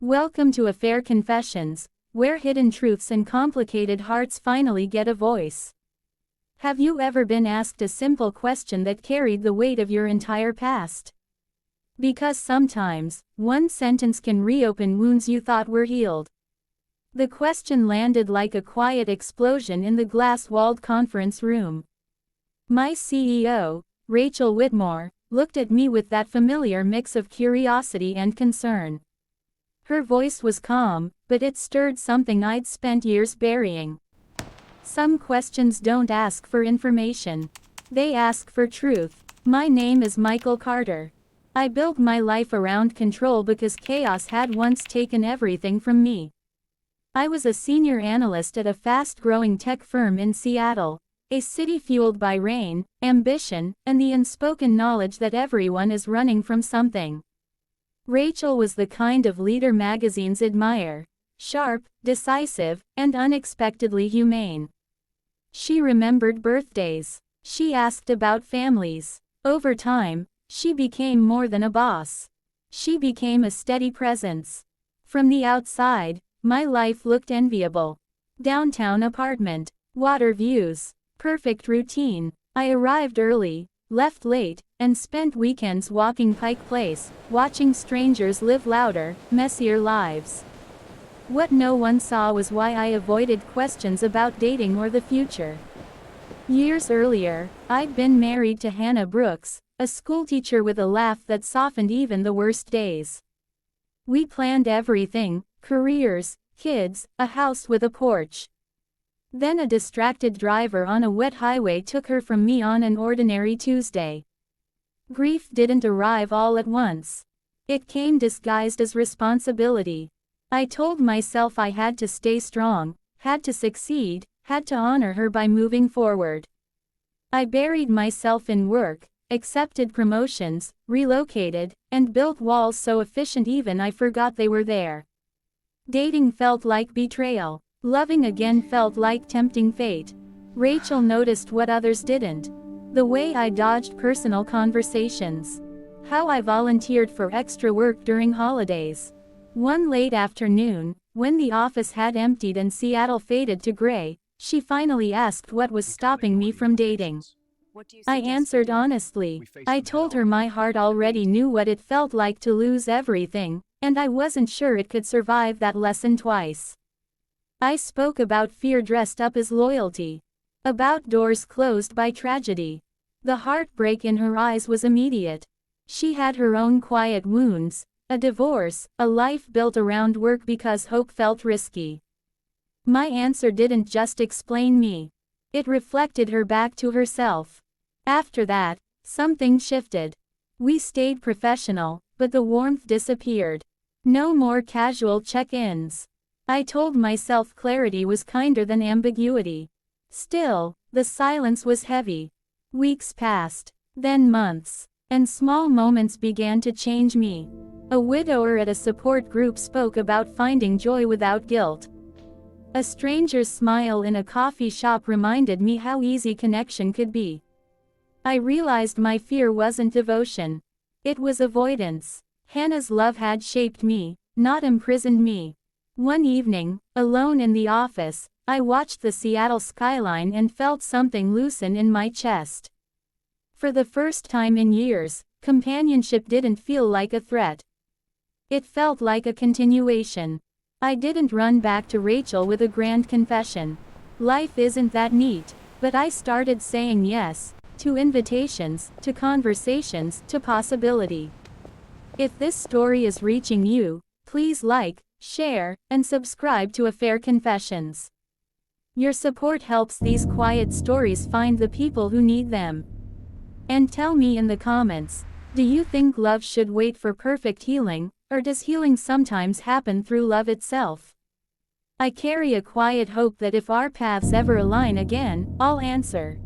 Welcome to Affair Confessions, where hidden truths and complicated hearts finally get a voice. Have you ever been asked a simple question that carried the weight of your entire past? Because sometimes, one sentence can reopen wounds you thought were healed. The question landed like a quiet explosion in the glass-walled conference room. My CEO, Rachel Whitmore, looked at me with that familiar mix of curiosity and concern. Her voice was calm, but it stirred something I'd spent years burying. Some questions don't ask for information. They ask for truth. My name is Michael Carter. I built my life around control because chaos had once taken everything from me. I was a senior analyst at a fast-growing tech firm in Seattle, a city fueled by rain, ambition, and the unspoken knowledge that everyone is running from something. Rachel was the kind of leader magazines admire: sharp, decisive, and unexpectedly humane. She remembered birthdays. She asked about families. Over time, she became more than a boss. She became a steady presence. From the outside, my life looked enviable. Downtown apartment, water views, perfect routine. I arrived early, left late, and spent weekends walking Pike Place, watching strangers live louder, messier lives. What no one saw was why I avoided questions about dating or the future. Years earlier, I'd been married to Hannah Brooks, a schoolteacher with a laugh that softened even the worst days. We planned everything: careers, kids, a house with a porch. Then a distracted driver on a wet highway took her from me on an ordinary Tuesday. Grief didn't arrive all at once. It came disguised as responsibility. I told myself I had to stay strong, had to succeed, had to honor her by moving forward. I buried myself in work, accepted promotions, relocated, and built walls so efficient even I forgot they were there. Dating felt like betrayal. Loving again felt like tempting fate. Rachel noticed what others didn't. The way I dodged personal conversations. How I volunteered for extra work during holidays. One late afternoon, when the office had emptied and Seattle faded to gray, she finally asked what was stopping me from dating. I answered honestly. I told her my heart already knew what it felt like to lose everything, and I wasn't sure it could survive that lesson twice. I spoke about fear dressed up as loyalty. About doors closed by tragedy. The heartbreak in her eyes was immediate. She had her own quiet wounds: a divorce, a life built around work because hope felt risky. My answer didn't just explain me. It reflected her back to herself. After that, something shifted. We stayed professional, but the warmth disappeared. No more casual check-ins. I told myself clarity was kinder than ambiguity. Still, the silence was heavy. Weeks passed, then months, and small moments began to change me. A widower at a support group spoke about finding joy without guilt. A stranger's smile in a coffee shop reminded me how easy connection could be. I realized my fear wasn't devotion. It was avoidance. Hannah's love had shaped me, not imprisoned me. One evening, alone in the office, I watched the Seattle skyline and felt something loosen in my chest. For the first time in years, companionship didn't feel like a threat. It felt like a continuation. I didn't run back to Rachel with a grand confession. Life isn't that neat, but I started saying yes, to invitations, to conversations, to possibility. If this story is reaching you, please like, share, and subscribe to Affair Confessions. Your support helps these quiet stories find the people who need them. And tell me in the comments, do you think love should wait for perfect healing, or does healing sometimes happen through love itself? I carry a quiet hope that if our paths ever align again, I'll answer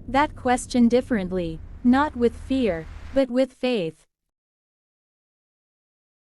that question differently, not with fear, but with faith.